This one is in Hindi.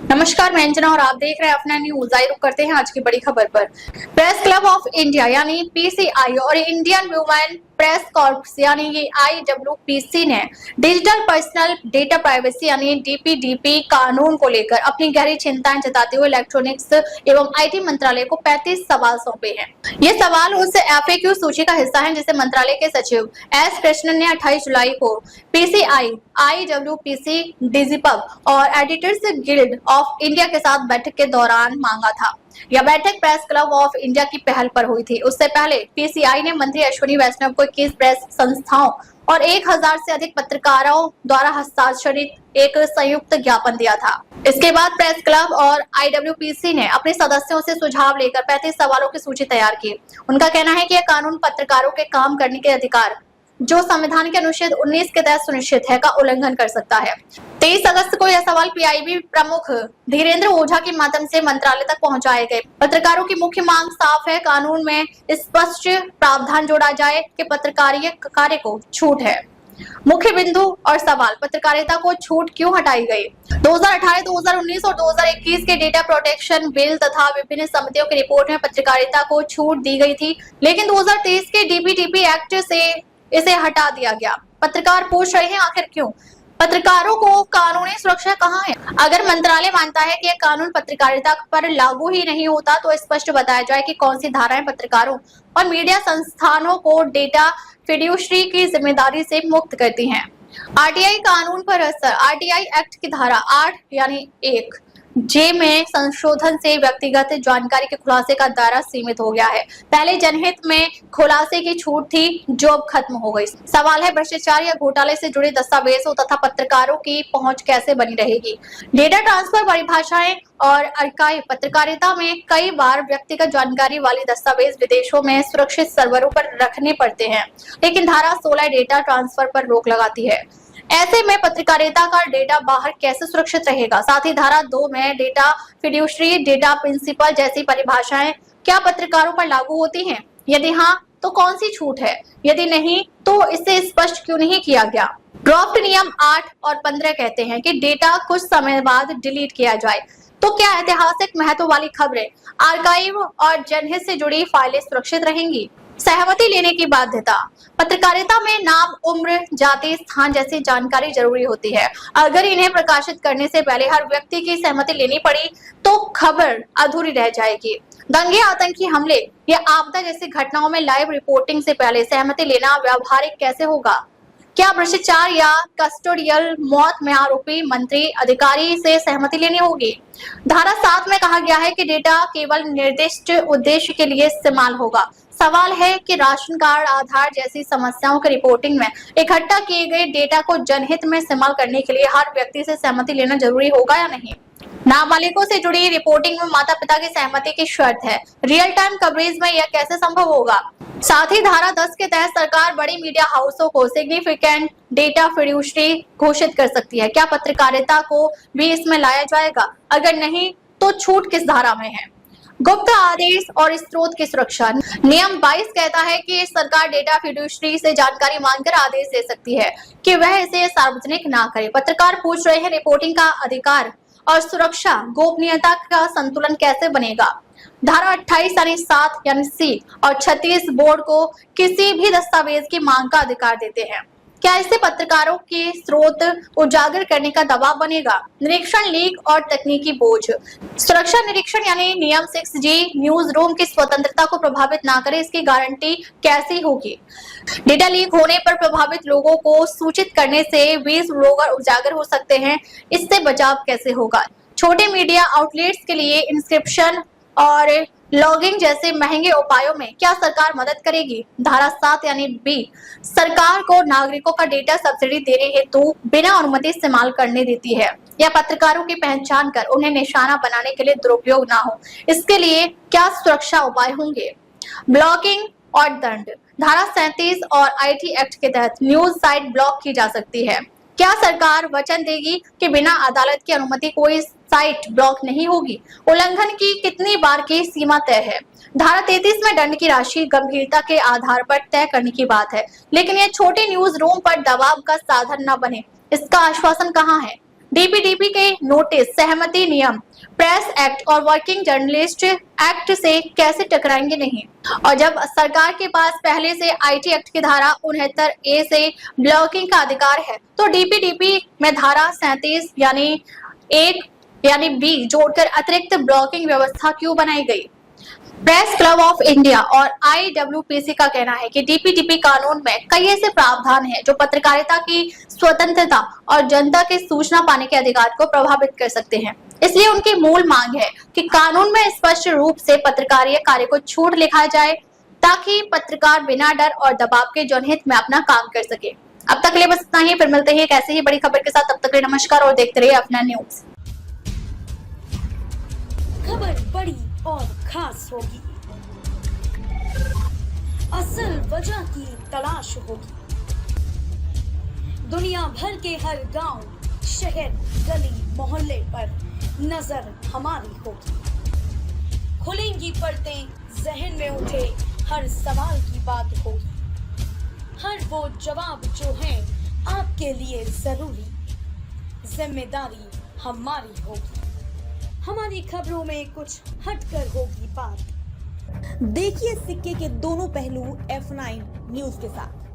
नमस्कार, मैं अंजना और आप देख रहे हैं अपना न्यूज। आइए रुक करते हैं आज की बड़ी खबर पर। प्रेस क्लब ऑफ इंडिया यानी पीसीआई और इंडियन वुमेन प्रेस कॉर्प्स यानी ये IWPC ने डिजिटल पर्सनल डेटा प्राइवेसी यानी DPDP कानून को लेकर अपनी गहरी चिंताएं जताते हुए इलेक्ट्रॉनिक्स एवं IT मंत्रालय को 35 सवाल सौंपे हैं। ये सवाल उस FAQ सूची का हिस्सा है जिसे मंत्रालय के सचिव S कृष्णन ने 28 जुलाई को PCI, IWPC, DigiPub और एडिटर्स गिल्ड ऑफ इंडिया के साथ बैठक के दौरान मांगा था। यह बैठक प्रेस क्लब ऑफ इंडिया की पहल पर हुई थी। उससे पहले PCI ने मंत्री अश्विनी वैष्णव को 21 प्रेस संस्थाओं और 1000 से अधिक पत्रकारों द्वारा हस्ताक्षरित एक संयुक्त ज्ञापन दिया था। इसके बाद प्रेस क्लब और IWPC ने अपने सदस्यों से सुझाव लेकर 35 सवालों की सूची तैयार की। उनका कहना है कि यह कानून पत्रकारों के काम करने के अधिकार जो संविधान के अनुच्छेद 19 के तहत सुनिश्चित है का उल्लंघन कर सकता है। 23 अगस्त को यह सवाल PIB प्रमुख धीरेन्द्र ओझा के माध्यम से मंत्रालय तक पहुंचाए गए। पत्रकारों की मुख्य मांग साफ है, कानून में स्पष्ट प्रावधान जोड़ा जाए कि पत्रकारिता कार्य को छूट है। मुख्य बिंदु और सवाल, पत्रकारिता को छूट क्यों हटाई गई? 2018, 2019 और 2021 के डेटा प्रोटेक्शन बिल तथा विभिन्न समितियों की रिपोर्ट में पत्रकारिता को छूट दी गई थी, लेकिन 2023 के DPDP एक्ट से इसे हटा दिया गया। पत्रकार पूछ रहे हैं आखिर क्यों? पत्रकारों को कानूनी सुरक्षा कहाँ है? अगर मंत्रालय मानता है कि यह कानून पत्रकारिता पर लागू ही नहीं होता तो स्पष्ट बताया जाए कि कौन सी धाराएं पत्रकारों और मीडिया संस्थानों को डेटा फिड्यूशरी की जिम्मेदारी से मुक्त करती हैं। RTI कानून पर असर। RTI एक्ट की धारा 8 यानी 1 J में संशोधन से व्यक्तिगत जानकारी के खुलासे का दायरा सीमित हो गया है। पहले जनहित में खुलासे की छूट थी जो अब खत्म हो गई। सवाल है, भ्रष्टाचार या घोटाले से जुड़े दस्तावेजों तथा पत्रकारों की पहुंच कैसे बनी रहेगी? डेटा ट्रांसफर परिभाषाएं और अर्काइव। पत्रकारिता में कई बार व्यक्तिगत जानकारी वाले दस्तावेज विदेशों में सुरक्षित सर्वरों पर रखने पड़ते हैं, लेकिन धारा 16 डेटा ट्रांसफर पर रोक लगाती है। ऐसे में पत्रकारिता का डेटा बाहर कैसे सुरक्षित रहेगा? साथ ही धारा 2 में डेटा फिड्यूशरी, डेटा प्रिंसिपल जैसी परिभाषाएं क्या पत्रकारों पर लागू होती हैं? यदि हाँ, तो कौन सी छूट है? यदि नहीं, तो इसे स्पष्ट क्यों नहीं किया गया? ड्राफ्ट नियम 8 और 15 कहते हैं कि डेटा कुछ समय बाद डिलीट किया जाए। तो क्या ऐतिहासिक महत्व वाली खबरें, आर्काइव और जनहित से जुड़ी फाइलें सुरक्षित रहेंगी? सहमति लेने की बाध्यता। पत्रकारिता में नाम, उम्र, जाति, स्थान जैसी जानकारी जरूरी होती है। अगर इन्हें प्रकाशित करने से पहले हर व्यक्ति की सहमति लेनी पड़ी तो खबर अधूरी रह जाएगी। दंगे, आतंकी हमले या आपदा जैसी घटनाओं में लाइव रिपोर्टिंग से पहले सहमति लेना व्यावहारिक कैसे होगा? क्या भ्रष्टाचार या कस्टोडियल मौत में आरोपी मंत्री अधिकारी से सहमति लेनी होगी? धारा 7 में कहा गया है कि डेटा केवल निर्दिष्ट उद्देश्य के लिए इस्तेमाल होगा। सवाल है कि राशन कार्ड, आधार जैसी समस्याओं की रिपोर्टिंग में इकट्ठा किए गए डेटा को जनहित में इस्तेमाल करने के लिए हर व्यक्ति से सहमति लेना जरूरी होगा या नहीं? नाबालिगों से जुड़ी रिपोर्टिंग में माता पिता की सहमति की शर्त है। रियल टाइम कवरेज में यह कैसे संभव होगा? साथ ही धारा 10 के तहत सरकार बड़ी मीडिया हाउसों को सिग्निफिकेंट डेटा फिड्यूशरी घोषित कर सकती है। क्या पत्रकारिता को भी इसमें लाया जाएगा? अगर नहीं, तो छूट किस धारा में है? गुप्त आदेश और स्रोत की सुरक्षा। नियम 22 कहता है कि सरकार डेटा फिड्यूशरी से जानकारी मांगकर आदेश दे सकती है कि वह इसे सार्वजनिक ना करे। पत्रकार पूछ रहे हैं, रिपोर्टिंग का अधिकार और सुरक्षा, गोपनीयता का संतुलन कैसे बनेगा? धारा 28 यानी 7 यानी C और 36 बोर्ड को किसी भी दस्तावेज की मांग का अधिकार देते हैं। क्या इससे पत्रकारों के स्रोत उजागर करने का दबाव बनेगा? निरीक्षण, लीक और तकनीकी बोझ। सुरक्षा निरीक्षण यानी नियम 6G न्यूज रूम की स्वतंत्रता को प्रभावित ना करे, इसकी गारंटी कैसी होगी? डेटा लीक होने पर प्रभावित लोगों को सूचित करने से 20 लोग उजागर हो सकते हैं, इससे बचाव कैसे होगा? छोटे मीडिया आउटलेट्स के लिए इंस्क्रिप्शन और लॉगिंग जैसे महंगे उपायों में क्या सरकार मदद करेगी? धारा 7 यानी B सरकार को नागरिकों का डेटा सब्सिडी देने हेतु बिना अनुमति इस्तेमाल करने देती है या पत्रकारों की पहचान कर उन्हें निशाना बनाने के लिए दुरुपयोग ना हो, इसके लिए क्या सुरक्षा उपाय होंगे? ब्लॉकिंग और दंड। धारा 37 और IT एक्ट के तहत न्यूज साइट ब्लॉक की जा सकती है। क्या सरकार वचन देगी कि बिना अदालत की अनुमति कोई साइट ब्लॉक नहीं होगी? उल्लंघन की कितनी बार की सीमा तय है? धारा 33 में दंड की राशि गंभीरता के आधार पर तय करने की बात है, लेकिन यह छोटे न्यूज रूम पर दबाव का साधन न बने, इसका आश्वासन कहाँ है? डीपीडीपी के नोटिस, सहमति नियम, प्रेस एक्ट और वर्किंग जर्नलिस्ट एक्ट से कैसे टकराएंगे नहीं। और जब सरकार के पास पहले से आईटी एक्ट की धारा 69A से ब्लॉकिंग का अधिकार है, तो डीपीडीपी में धारा 37 यानी बी जोड़कर अतिरिक्त ब्लॉकिंग व्यवस्था क्यों बनाई गई। प्रेस क्लब ऑफ इंडिया और आईडब्ल्यूपीसी का कहना है कि डीपीडीपी कानून में कई ऐसे प्रावधान हैं जो पत्रकारिता की स्वतंत्रता और जनता के सूचना पाने के अधिकार को प्रभावित कर सकते हैं। इसलिए उनकी मूल मांग है कि कानून में स्पष्ट रूप से पत्रकारीय कार्य को छूट लिखा जाए, ताकि पत्रकार बिना डर और दबाव के जनहित में अपना काम कर सके। अब तक के लिए बस इतना ही, फिर मिलते हैं एक ऐसे ही बड़ी खबर के साथ। तब तक के लिए नमस्कार और देखते रहिए अपना न्यूज। खबर बड़ी और खास होगी, असल वजह की तलाश होगी, दुनिया भर के हर गांव, शहर, गली, मोहल्ले पर नजर हमारी होगी। खुलेंगी पर्दें, जहन में उठे हर सवाल की बात होगी, हर वो जवाब जो है आपके लिए जरूरी, जिम्मेदारी हमारी होगी। हमारी खबरों में कुछ हटकर होगी बात। देखिए सिक्के के दोनों पहलू F9 न्यूज के साथ।